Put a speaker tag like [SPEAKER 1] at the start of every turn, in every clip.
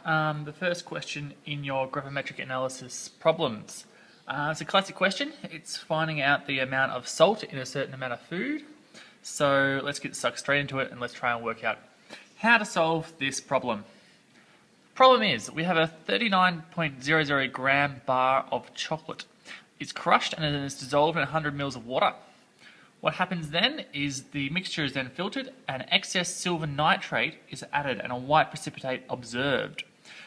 [SPEAKER 1] the first question in your gravimetric analysis problems. It's a classic question. It's finding out the amount of salt in a certain amount of food. So let's get stuck straight into it and let's try and work out how to solve this problem. Problem is, we have a 39.00 gram bar of chocolate. It's crushed and it is dissolved in 100 ml of water. What happens then is the mixture is then filtered and excess silver nitrate is added and a white precipitate observed.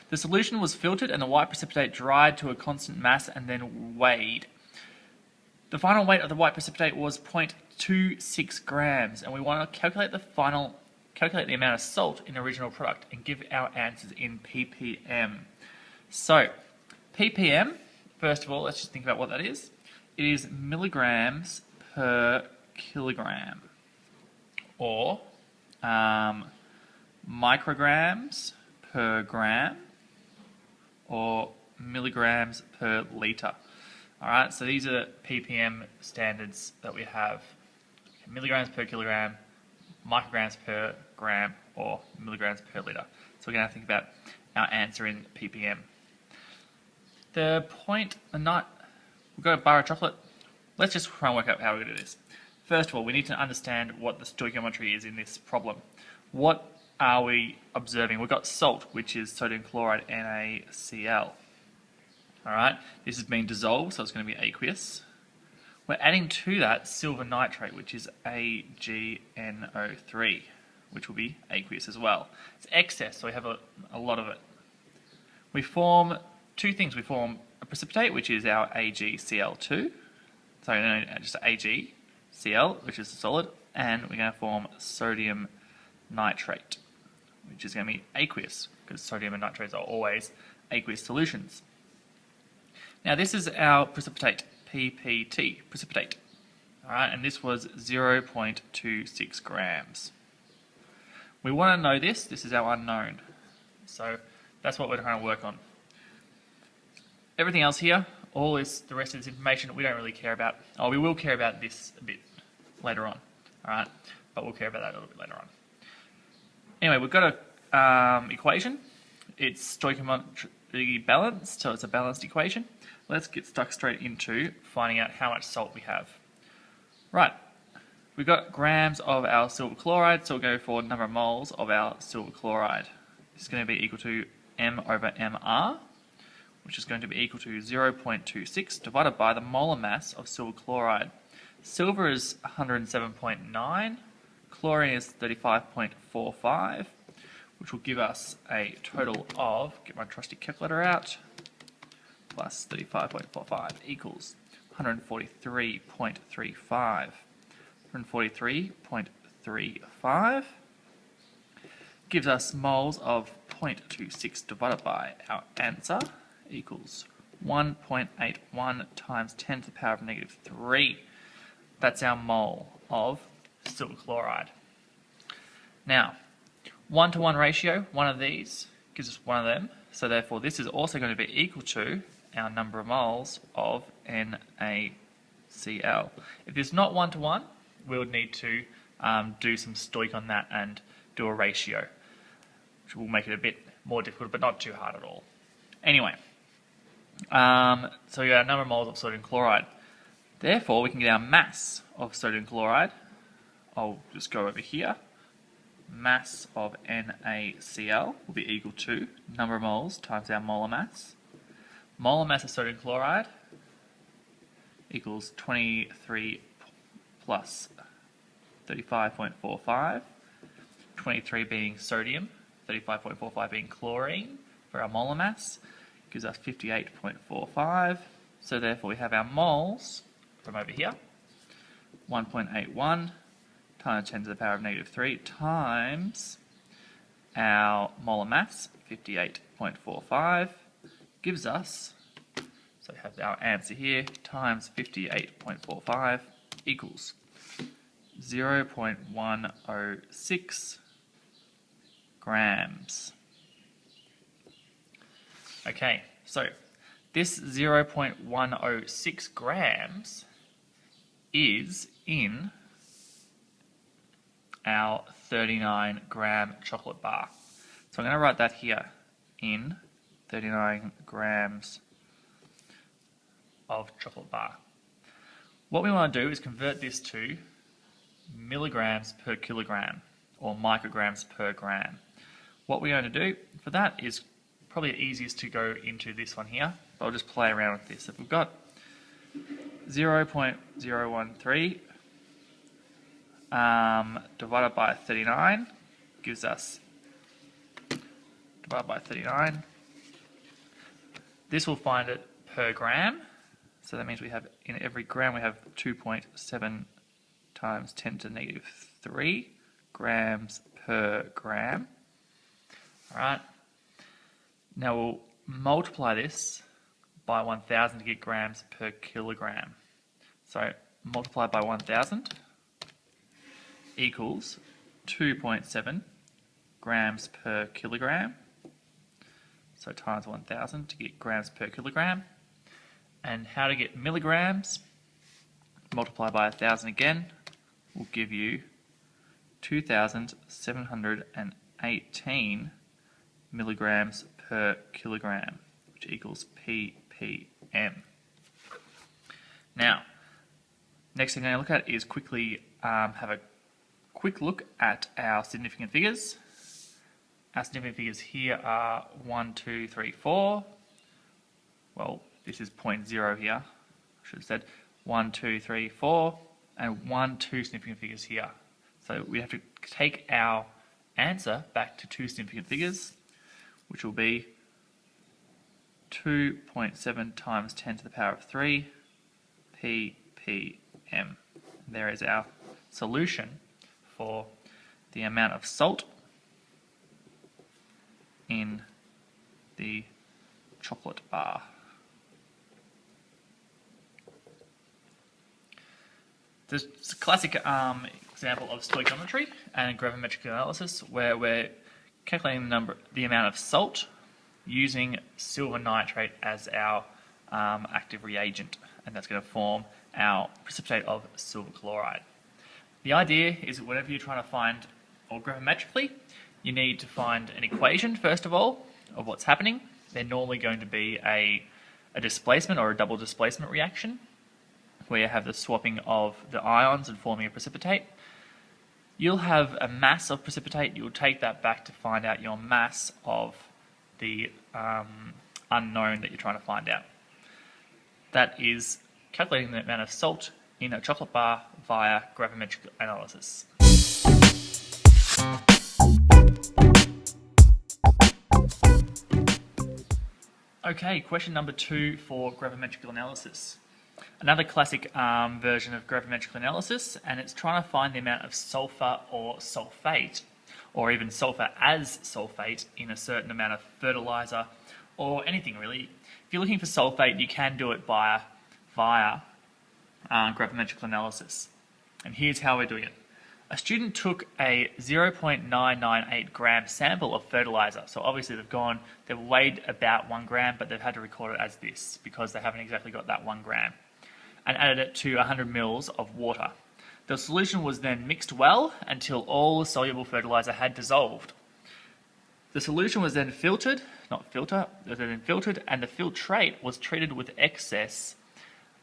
[SPEAKER 1] The solution was filtered and the white precipitate dried to a constant mass and then weighed. The final weight of the white precipitate was 0.26 grams, and we want to calculate the amount of salt in the original product and give our answers in ppm. So, ppm, first of all, let's just think about what that is. It is milligrams per kilogram, or micrograms per gram, or milligrams per litre. Alright, so these are ppm standards that we have. Milligrams per kilogram, micrograms per gram, or milligrams per litre. So we're going to think about our answer in ppm. We've got a bar of chocolate. Let's just try and work out how we're going to do this. First of all, we need to understand what the stoichiometry is in this problem. What are we observing? We've got salt, which is sodium chloride NaCl. Alright, this has been dissolved, so it's going to be aqueous. We're adding to that silver nitrate, which is AgNO3, which will be aqueous as well. It's excess, so we have a lot of it. We form two things. We form a precipitate, which is our AgCl2. Sorry, no, just AgCl, which is a solid, and we're going to form sodium nitrate, which is going to be aqueous, because sodium and nitrates are always aqueous solutions. Now this is our precipitate, PPT, precipitate. Alright, and this was 0.26 grams. We want to know this is our unknown. So that's what we're trying to work on. Everything else here, the rest of this information we don't really care about. Oh, we will care about this a bit later on. Alright, but we'll care about that a little bit later on. Anyway, we've got a equation. It's stoichiometry balanced, so it's a balanced equation. Let's get stuck straight into finding out how much salt we have. Right, we've got grams of our silver chloride, so we'll go for number of moles of our silver chloride. This is going to be equal to m over mr, which is going to be equal to 0.26 divided by the molar mass of silver chloride. Silver is 107.9, chlorine is 35.45, which will give us a total of, get my trusty calculator out, plus 35.45 equals 143.35. 143.35 gives us moles of 0.26 divided by our answer equals 1.81 times 10 to the power of negative 3. That's our mole of silver chloride. Now, 1-to-1 ratio, one of these gives us one of them, so therefore this is also going to be equal to our number of moles of NaCl. If it's not 1-to-1, we would need to do some stoich on that and do a ratio, which will make it a bit more difficult, but not too hard at all. Anyway, so we got our number of moles of sodium chloride. Therefore, we can get our mass of sodium chloride. I'll just go over here. Mass of NaCl will be equal to number of moles times our molar mass. Molar mass of sodium chloride equals 23 plus 35.45, 23 being sodium, 35.45 being chlorine for our molar mass, gives us 58.45, so therefore we have our moles from over here, 1.81 times 10 to the power of negative 3 times our molar mass, 58.45, gives us, so we have our answer here, times 58.45 equals 0.106 grams. Okay, so this 0.106 grams is in our 39 gram chocolate bar. So I'm going to write that here in 39 grams of chocolate bar. What we want to do is convert this to milligrams per kilogram or micrograms per gram. What we're going to do for that is probably easiest to go into this one here. I'll just play around with this. If we've got 0.013 divided by 39 gives us, divided by 39, this will find it per gram. So that means we have, in every gram, we have 2.7 times 10 to the negative 3 grams per gram. All right. Now we'll multiply this by 1,000 to get grams per kilogram. So multiply by 1,000 equals 2.7 grams per kilogram. So times 1,000 to get grams per kilogram. And how to get milligrams, multiply by 1,000 again, will give you 2,718 milligrams per kilogram, which equals ppm. Now, next thing I'm going to look at is quickly have a quick look at our significant figures. Our significant figures here are 1, 2, 3, 4. Well, this is 0.0 here. I should have said 1, 2, 3, 4, and 1, 2 significant figures here. So we have to take our answer back to 2 significant figures, which will be 2.7 times 10 to the power of 3 ppm. There is our solution for the amount of salt in the chocolate bar. This is a classic example of stoichiometry and gravimetric analysis, where we're calculating the amount of salt using silver nitrate as our active reagent, and that's going to form our precipitate of silver chloride. The idea is that whenever you're trying to find, or gravimetrically, you need to find an equation first of all of what's happening. They're normally going to be a displacement or a double displacement reaction, where you have the swapping of the ions and forming a precipitate. You'll have a mass of precipitate. You'll take that back to find out your mass of the unknown that you're trying to find out. That is calculating the amount of salt in a chocolate bar via gravimetric analysis. Okay, question number 2 for gravimetric analysis. Another classic version of gravimetric analysis, and it's trying to find the amount of sulfur or sulphate, or even sulfur as sulphate in a certain amount of fertilizer, or anything really. If you're looking for sulphate, you can do it via gravimetric analysis. And here's how we're doing it. A student took a 0.998 gram sample of fertilizer. So obviously they've weighed about 1 gram, but they've had to record it as this because they haven't exactly got that 1 gram, and added it to 100 mils of water. The solution was then mixed well until all the soluble fertilizer had dissolved. The solution was then filtered, and the filtrate was treated with excess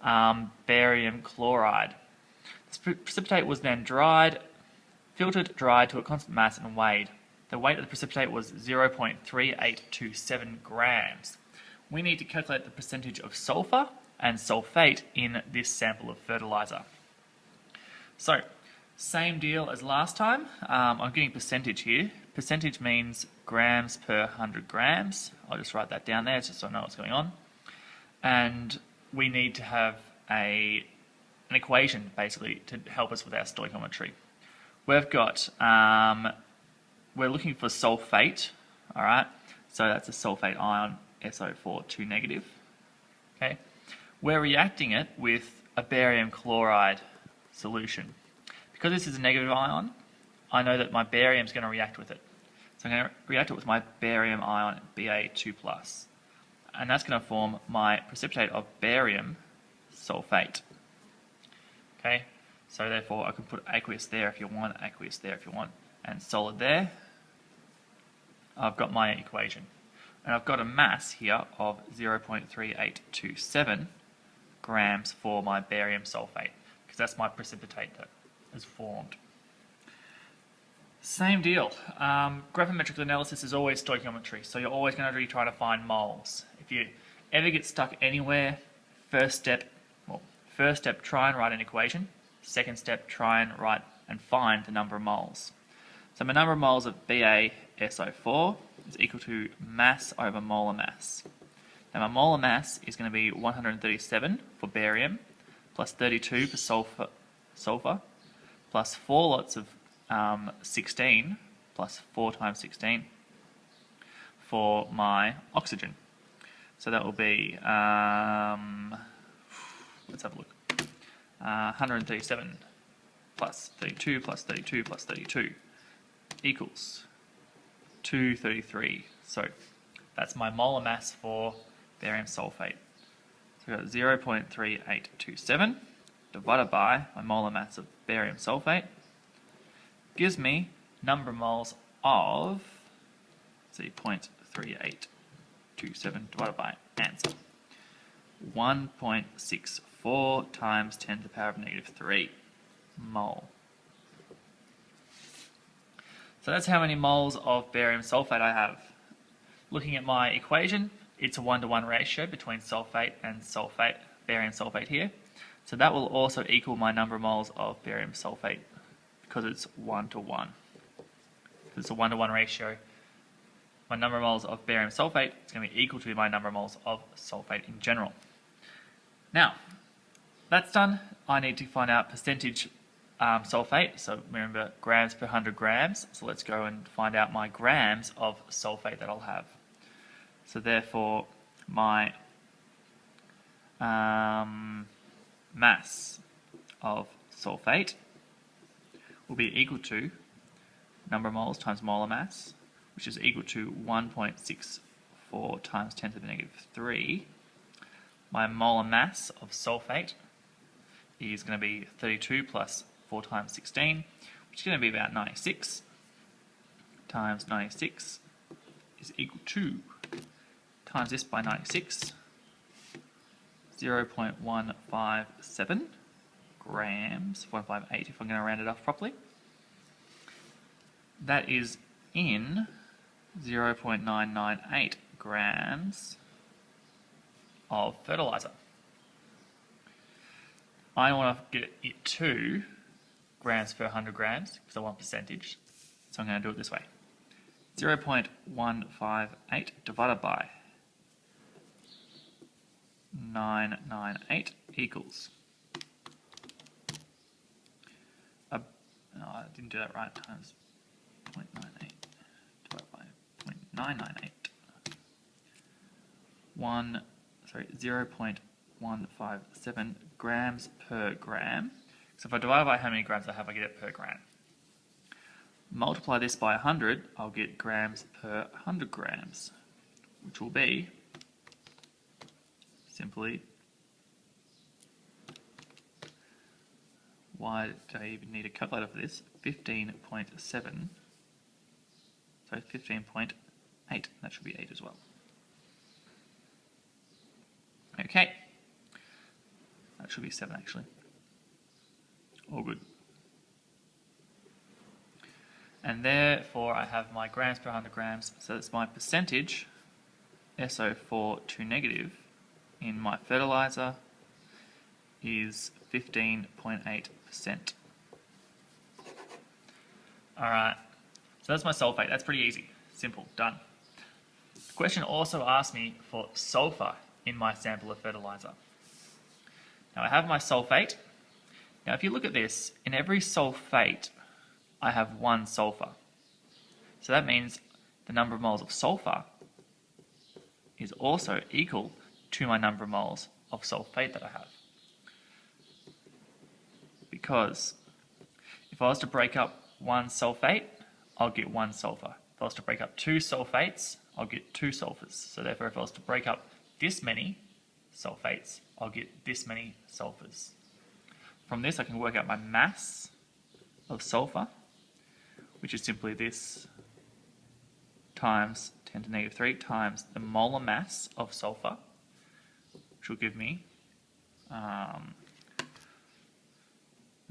[SPEAKER 1] barium chloride. The precipitate was then filtered, dried to a constant mass, and weighed. The weight of the precipitate was 0.3827 grams. We need to calculate the percentage of sulfur and sulphate in this sample of fertilizer. So, same deal as last time. I'm getting percentage here. Percentage means grams per 100 grams. I'll just write that down there just so I know what's going on. And we need to have an equation basically to help us with our stoichiometry. We've got, we're looking for sulphate, all right? So that's a sulphate ion, SO4, 2 negative, okay? We're reacting it with a barium chloride solution. Because this is a negative ion, I know that my barium is going to react with it. So I'm going to react it with my barium ion, Ba2+. And that's going to form my precipitate of barium sulphate. Okay, so therefore I can put aqueous there if you want, aqueous there if you want, and solid there. I've got my equation. And I've got a mass here of 0.3827 grams for my barium sulphate, because that's my precipitate that is formed. Same deal. Gravimetric analysis is always stoichiometry, so you're always going to be trying to find moles. If you ever get stuck anywhere, first step, try and write an equation. Second step, try and write and find the number of moles. So my number of moles of BaSO4 is equal to mass over molar mass. Now my molar mass is going to be 137 for barium, plus 32 for sulphur, plus 4 lots of 16, plus 4 times 16 for my oxygen. So that will be, let's have a look, 137 plus 32 plus 32 plus 32 equals 233. So that's my molar mass for barium sulphate. So we've got 0.3827 divided by my molar mass of barium sulphate gives me number of moles of, see, 0.3827 divided by answer, 1.64 times 10 to the power of -3 mole. So that's how many moles of barium sulphate I have. Looking at my equation, it's a 1-to-1 ratio between sulphate and barium sulphate here. So that will also equal my number of moles of barium sulphate, because it's 1-to-1. It's a 1-to-1 ratio. My number of moles of barium sulphate is going to be equal to my number of moles of sulphate in general. Now, that's done. I need to find out percentage sulphate. So remember, grams per 100 grams. So let's go and find out my grams of sulphate that I'll have. So therefore, my mass of sulphate will be equal to number of moles times molar mass, which is equal to 1.64 times 10 to the -3. My molar mass of sulphate is going to be 32 plus 4 times 16, which is going to be about 96, times 96 is equal to, times this by 96, 0.157 grams, 158 if I'm going to round it off properly. That is in 0.998 grams of fertilizer. I want to get it to grams per 100 grams because I want percentage, so I'm going to do it this way. 0.158 divided by 998 equals, no, I didn't do that right, times 0.98 divided by 0.998, 0.157 grams per gram. So if I divide by how many grams I have, I get it per gram. Multiply this by 100, I'll get grams per 100 grams, which will be simply, why do I even need a calculator for this? 15.7, so 15.8, that should be 8 as well. Okay, that should be 7 actually. All good. And therefore I have my grams per 100 grams, so that's my percentage, SO4 to negative, in my fertilizer is 15.8%. Alright, so that's my sulphate. That's pretty easy. Simple, done. The question also asked me for sulphur in my sample of fertilizer. Now I have my sulphate. Now if you look at this, in every sulphate I have 1 sulphur. So that means the number of moles of sulphur is also equal to my number of moles of sulphate that I have. Because if I was to break up 1 sulphate, I'll get 1 sulphur. If I was to break up 2 sulphates, I'll get 2 sulphurs. So therefore if I was to break up this many sulphates, I'll get this many sulphurs. From this I can work out my mass of sulphur, which is simply this times 10 to the negative 3 times the molar mass of sulfur, which will give me,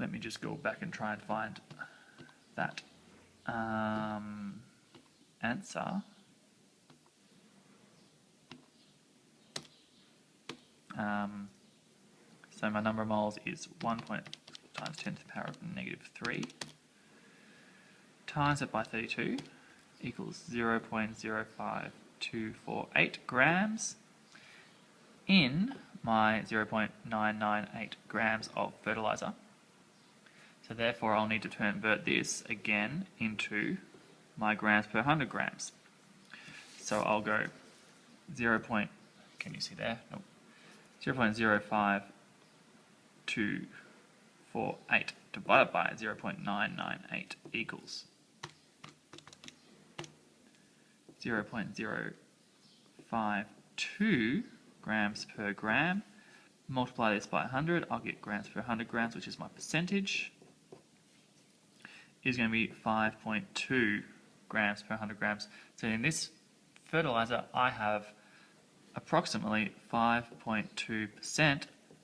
[SPEAKER 1] let me just go back and try and find that answer. So my number of moles is 1 times 10 to the power of negative 3 times it by 32 equals 0.05248 grams in my 0.998 grams of fertilizer. So therefore I'll need to convert this again into my grams per 100 grams. So I'll go 0. Can you see there? Nope. 0.05248 divided by 0.998 equals 0.052 grams per gram. Multiply this by 100, I'll get grams per 100 grams, which is my percentage, is going to be 5.2 grams per 100 grams. So in this fertilizer, I have approximately 5.2%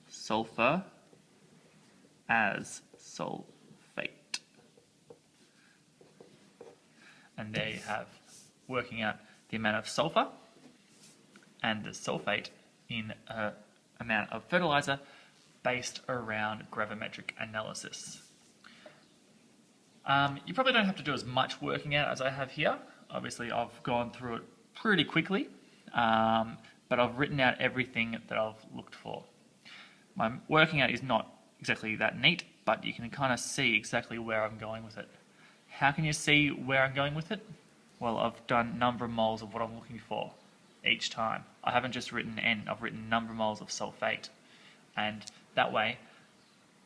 [SPEAKER 1] sulfur as sulphate. And there you have working out the amount of sulfur and the sulphate in an amount of fertilizer based around gravimetric analysis. You probably don't have to do as much working out as I have here. Obviously I've gone through it pretty quickly, but I've written out everything that I've looked for. My working out is not exactly that neat, but you can kind of see exactly where I'm going with it. How can you see where I'm going with it? Well, I've done number of moles of what I'm looking for each time. I haven't just written N, I've written number of moles of sulphate. And that way,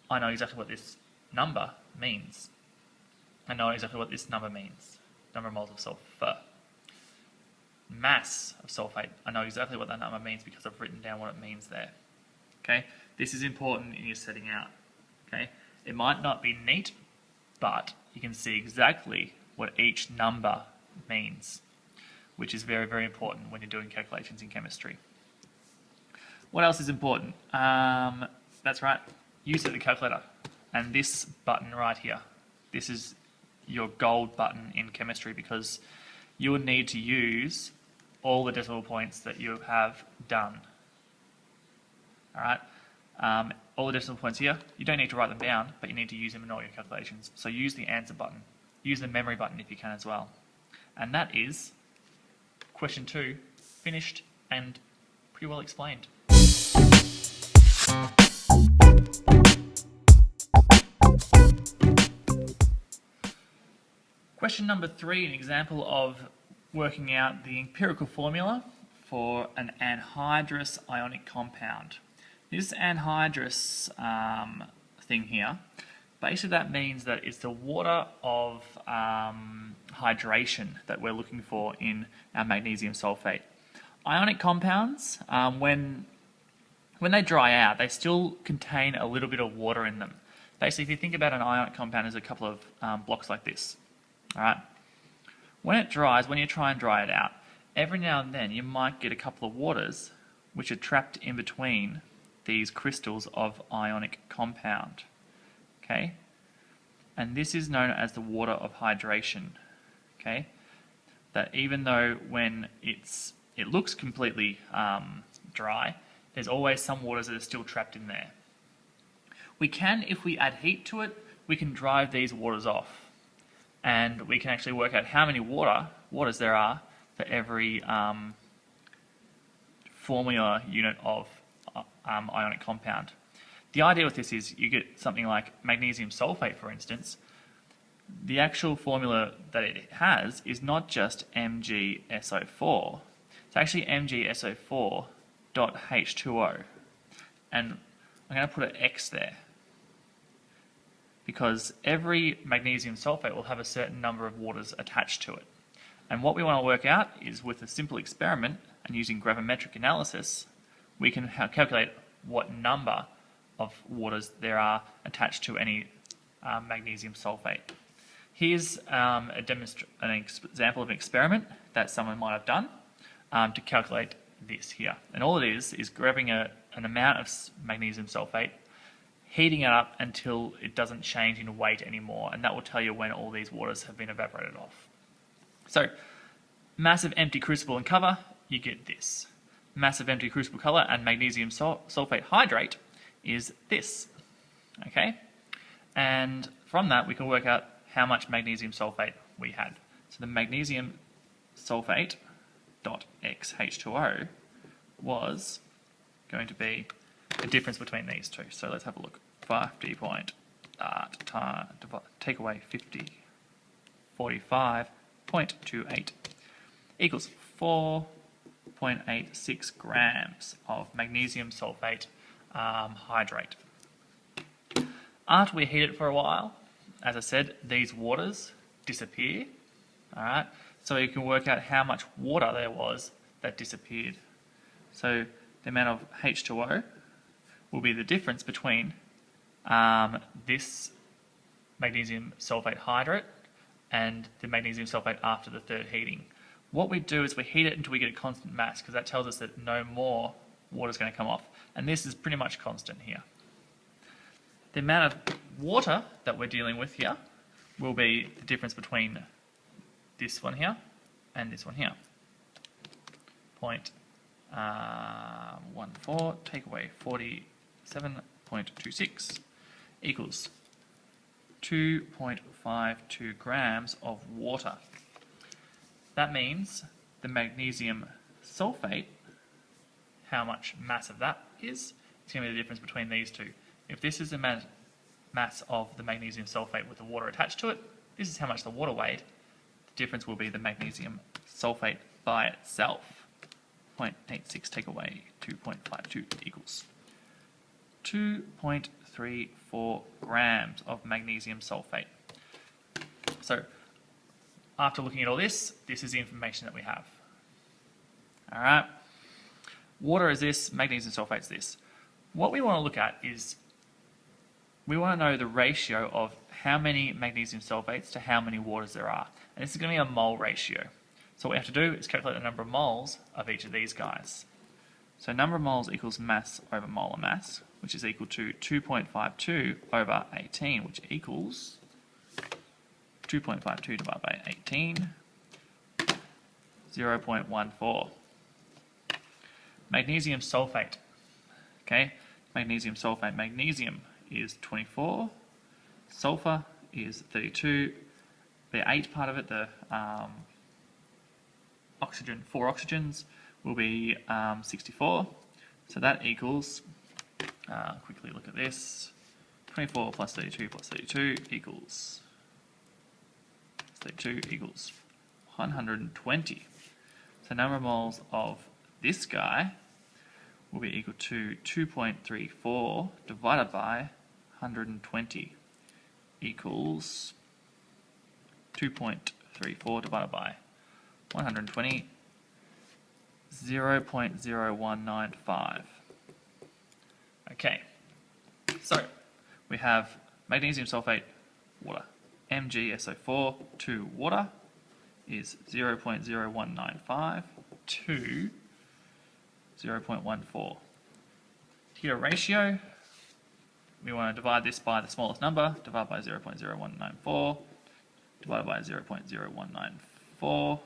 [SPEAKER 1] I know exactly what this number means. I know exactly what this number means. Number of moles of sulfur. Mass of sulphate. I know exactly what that number means because I've written down what it means there. Okay, this is important in your setting out. Okay, it might not be neat, but you can see exactly what each number means, which is very, very important when you're doing calculations in chemistry. What else is important? That's right, use the calculator. And this button right here, this is your gold button in chemistry because you will need to use all the decimal points that you have done. Alright, all the decimal points here, you don't need to write them down, but you need to use them in all your calculations. So use the answer button. Use the memory button if you can as well. And that is question 2, finished and pretty well explained. Question number 3, an example of working out the empirical formula for an anhydrous ionic compound. This anhydrous thing here, basically that means that it's the water of hydration that we're looking for in our magnesium sulphate. Ionic compounds, when they dry out, they still contain a little bit of water in them. Basically, if you think about an ionic compound as a couple of blocks like this. Alright, when it dries, when you try and dry it out, every now and then you might get a couple of waters which are trapped in between these crystals of ionic compound. Okay, and this is known as the water of hydration. Okay, that even though when it looks completely dry, there's always some waters that are still trapped in there. We can, if we add heat to it, we can drive these waters off. And we can actually work out how many waters there are for every formula unit of ionic compound. The idea with this is you get something like magnesium sulphate, for instance. The actual formula that it has is not just MgSO4. It's actually MgSO4.H2O. And I'm going to put an X there, because every magnesium sulphate will have a certain number of waters attached to it. And what we want to work out is with a simple experiment and using gravimetric analysis, we can calculate what number of waters there are attached to any magnesium sulphate. Here's an example of an experiment that someone might have done to calculate this here. And all it is grabbing an amount of magnesium sulphate, heating it up until it doesn't change in weight anymore, and that will tell you when all these waters have been evaporated off. So, massive empty crucible and cover, you get this. Massive empty crucible cover and magnesium sulphate hydrate is this. Okay? And from that we can work out how much magnesium sulphate we had. So the magnesium sulphate dot XH2O was going to be the difference between these two. So let's have a look. 50 point, take away 50, 45.28 equals 4.86 grams of magnesium sulphate hydrate. After we heat it for a while, as I said, these waters disappear. Alright, so you can work out how much water there was that disappeared. So the amount of H2O will be the difference between this magnesium sulphate hydrate and the magnesium sulphate after the third heating. What we do is we heat it until we get a constant mass, because that tells us that no more water is going to come off. And this is pretty much constant here. The amount of water that we're dealing with here will be the difference between this one here and this one here. 0.14 take away 47.26 equals 2.52 grams of water. That means the magnesium sulphate, how much mass of that is, it's going to be the difference between these two. If this is the mass of the magnesium sulphate with the water attached to it, this is how much the water weighed. The difference will be the magnesium sulphate by itself. 0.86 take away 2.52 equals 2.34 grams of magnesium sulphate. So, after looking at all this, this is the information that we have. Alright, water is this, magnesium sulphate is this. What we want to look at is, we want to know the ratio of how many magnesium sulfates to how many waters there are. And this is going to be a mole ratio. So what we have to do is calculate the number of moles of each of these guys. So number of moles equals mass over molar mass, which is equal to 2.52 over 18, which equals 2.52 divided by 18, 0.14. Magnesium sulphate. Okay, magnesium sulphate. Magnesium is 24, sulphur is 32, the 8 part of it, the oxygen, 4 oxygens, will be 64. So that equals, quickly look at this, 24 plus 32 plus 32 equals 120. So number of moles of this guy will be equal to 2.34 divided by 120 equals 2.34 divided by 120, 0.0195. Okay, so we have magnesium sulphate, water. MgSO4 to water is 0.0195 to 0.14. To get a ratio, we want to divide this by the smallest number, divide by 0.0194, divided by 0.0194, so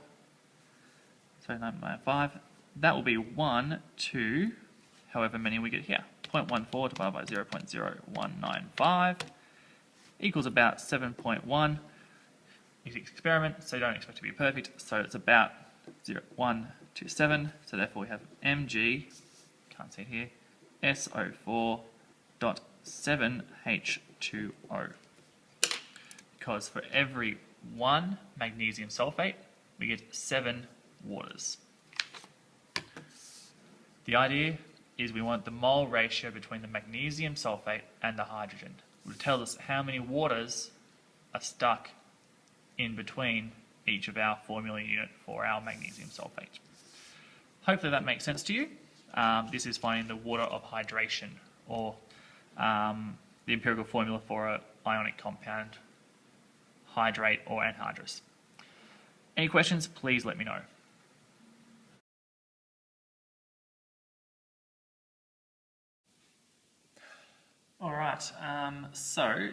[SPEAKER 1] 995. That will be 1 to however many we get here. 0.14 divided by 0.0195 equals about 7.1. It's an experiment, so you don't expect to be perfect, so it's about 0.127, so therefore we have Mg, can't see it here, SO4.7H2O. Because for every 1 magnesium sulphate, we get 7 waters. The idea is we want the mole ratio between the magnesium sulphate and the hydrogen, which tells us how many waters are stuck in between each of our formula unit for our magnesium sulphate. Hopefully that makes sense to you. This is finding the water of hydration, or the empirical formula for an ionic compound, hydrate, or anhydrous. Any questions, please let me know. Alright, so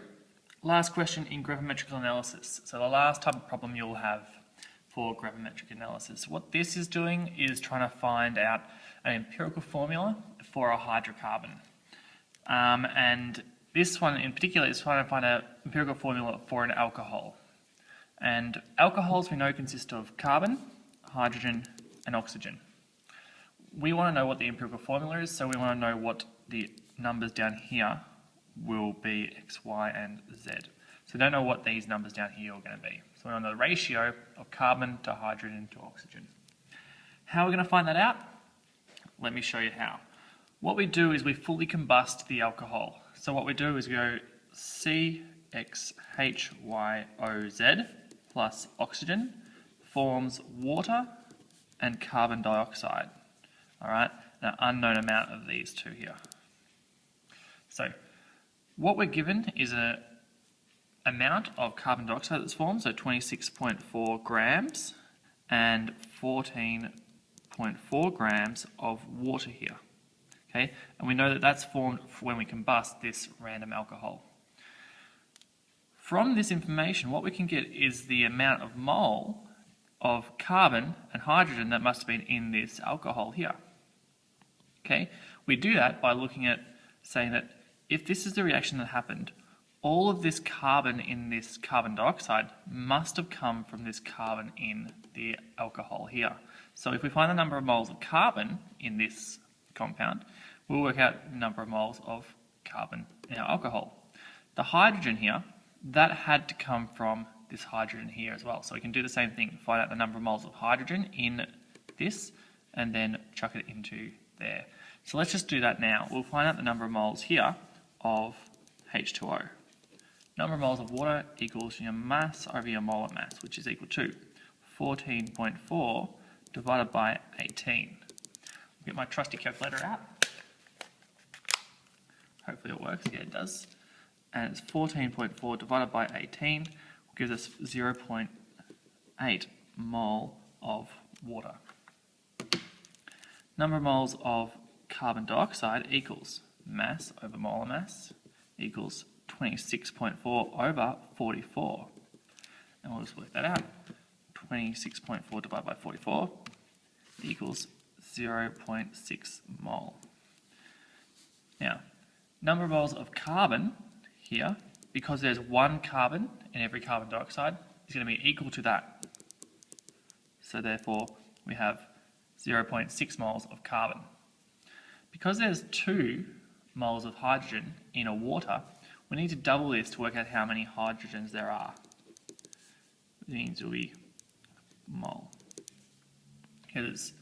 [SPEAKER 1] last question in gravimetric analysis. So the last type of problem you'll have for gravimetric analysis. What this is doing is trying to find out an empirical formula for a hydrocarbon. And this one in particular is trying to find an empirical formula for an alcohol. And alcohols we know consist of carbon, hydrogen, and oxygen. We want to know what the empirical formula is, so we want to know what the numbers down here will be, x, y, and z. So we don't know what these numbers down here are going to be. So we want to know the ratio of carbon to hydrogen to oxygen. How are we going to find that out? Let me show you how. What we do is we fully combust the alcohol. So what we do is we go CXHYOZ plus oxygen forms water and carbon dioxide. Alright, an unknown amount of these two here. So what we're given is an amount of carbon dioxide that's formed, so 26.4 grams and 14.4 grams of water here. Okay, and we know that that's formed when we combust this random alcohol. From this information, what we can get is the amount of mole of carbon and hydrogen that must have been in this alcohol here. Okay, we do that by looking at saying that if this is the reaction that happened, all of this carbon in this carbon dioxide must have come from this carbon in the alcohol here. So if we find the number of moles of carbon in this compound, we'll work out the number of moles of carbon in our alcohol. The hydrogen here, that had to come from this hydrogen here as well. So we can do the same thing, find out the number of moles of hydrogen in this, and then chuck it into there. So let's just do that now. We'll find out the number of moles here of H2O. Number of moles of water equals your mass over your molar mass, which is equal to 14.4 divided by 18. I'll get my trusty calculator out. Hopefully it works. Yeah, it does. And it's 14.4 divided by 18 gives us 0.8 mole of water. Number of moles of carbon dioxide equals mass over molar mass equals 26.4 over 44. And we'll just work that out. 26.4 divided by 44 equals 0.6 mole. Now, number of moles of carbon here, because there's one carbon in every carbon dioxide, is going to be equal to that. So therefore, we have 0.6 moles of carbon. Because there's 2 moles of hydrogen in a water, we need to double this to work out how many hydrogens there are. It means it will be mole. Because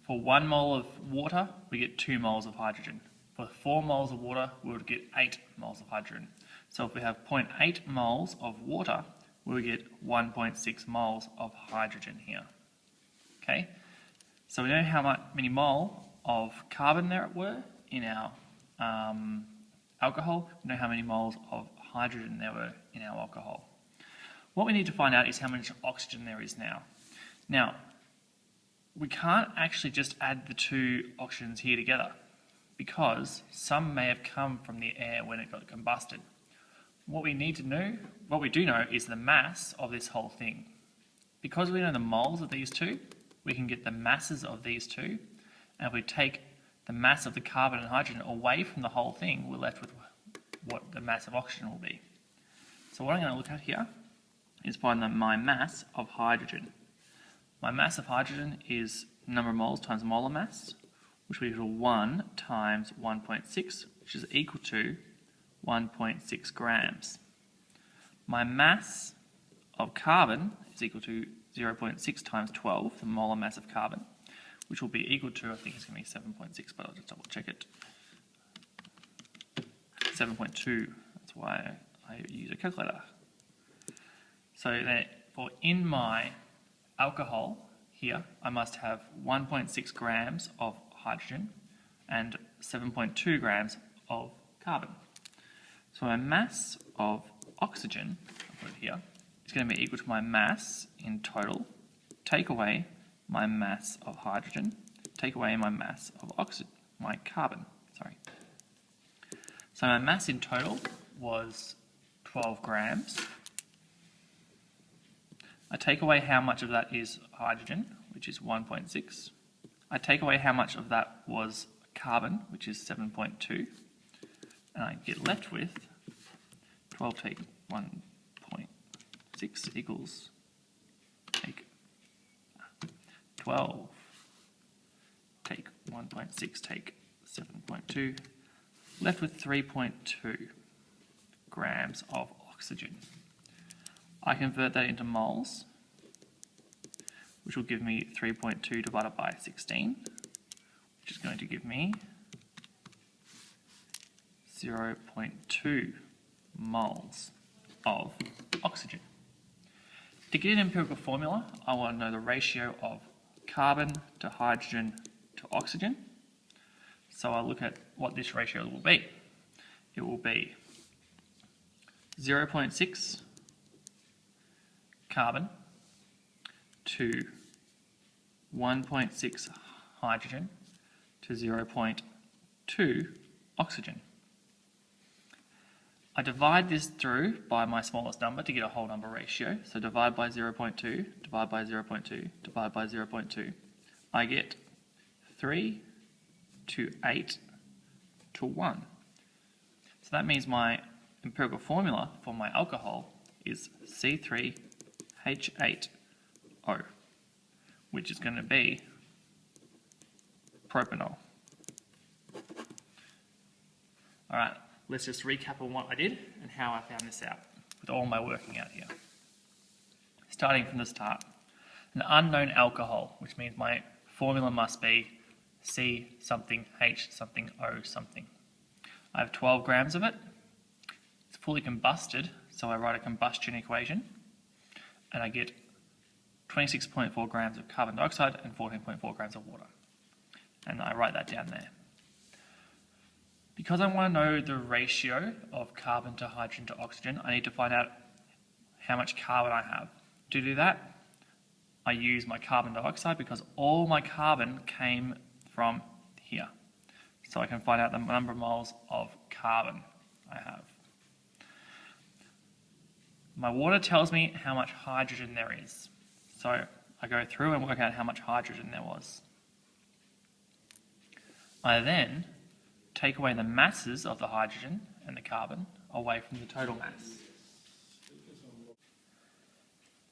[SPEAKER 1] for 1 mole of water, we get 2 moles of hydrogen. For 4 moles of water, we would get 8 moles of hydrogen. So if we have 0.8 moles of water, we will get 1.6 moles of hydrogen here. Okay, so we know how many mole of carbon there were in our alcohol. We know how many moles of hydrogen there were in our alcohol. What we need to find out is how much oxygen there is now. Now, we can't actually just add the 2 oxygens here together, because some may have come from the air when it got combusted. What we do know is the mass of this whole thing. Because we know the moles of these 2, we can get the masses of these 2, and if we take the mass of the carbon and hydrogen away from the whole thing, we're left with what the mass of oxygen will be. So what I'm going to look at here is find my mass of hydrogen. My mass of hydrogen is number of moles times molar mass, which will equal 1 times 1.6, which is equal to 1.6 grams. My mass of carbon is equal to 0.6 times 12, the molar mass of carbon, which will be equal to, I think it's going to be 7.6, but I'll just double check it. 7.2, that's why I use a calculator. So therefore, in my alcohol here, I must have 1.6 grams of hydrogen and 7.2 grams of carbon. So my mass of oxygen, I'll put it here, is going to be equal to my mass in total, take away my mass of hydrogen, take away my mass of my carbon, sorry. So my mass in total was 12 grams. I take away how much of that is hydrogen, which is 1.6. I take away how much of that was carbon, which is 7.2. And I get left with 12 take 1.6 equals take 12 take 1.6 take 7.2, left with 3.2 grams of oxygen. I convert that into moles, which will give me 3.2 divided by 16, which is going to give me 0.2 moles of oxygen. To get an empirical formula, I want to know the ratio of carbon to hydrogen to oxygen. So I'll look at what this ratio will be. It will be 0.6 carbon to 1.6 hydrogen to 0.2 oxygen. I divide this through by my smallest number to get a whole number ratio. So divide by 0.2, divide by 0.2, divide by 0.2. I get 3 to 8 to 1. So that means my empirical formula for my alcohol is C3H8O, which is going to be propanol. Alright, let's just recap on what I did and how I found this out with all my working out here. Starting from the start, an unknown alcohol, which means my formula must be C something H something O something. I have 12 grams of it. It's fully combusted, so I write a combustion equation, and I get 26.4 grams of carbon dioxide and 14.4 grams of water. And I write that down there. Because I want to know the ratio of carbon to hydrogen to oxygen, I need to find out how much carbon I have. To do that, I use my carbon dioxide because all my carbon came from here. So I can find out the number of moles of carbon I have. My water tells me how much hydrogen there is. So I go through and work out how much hydrogen there was. I then take away the masses of the hydrogen and the carbon away from the total mass.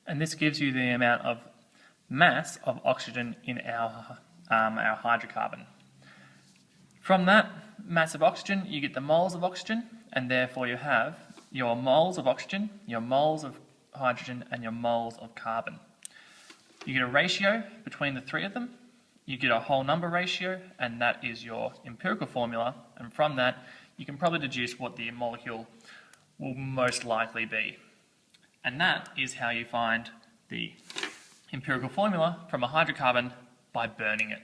[SPEAKER 1] And this gives you the amount of mass of oxygen in our hydrocarbon. From that mass of oxygen, you get the moles of oxygen, and therefore you have your moles of oxygen, your moles of hydrogen, and your moles of carbon. You get a ratio between the three of them. You get a whole number ratio, and that is your empirical formula, and from that you can probably deduce what the molecule will most likely be. And that is how you find the empirical formula from a hydrocarbon, by burning it.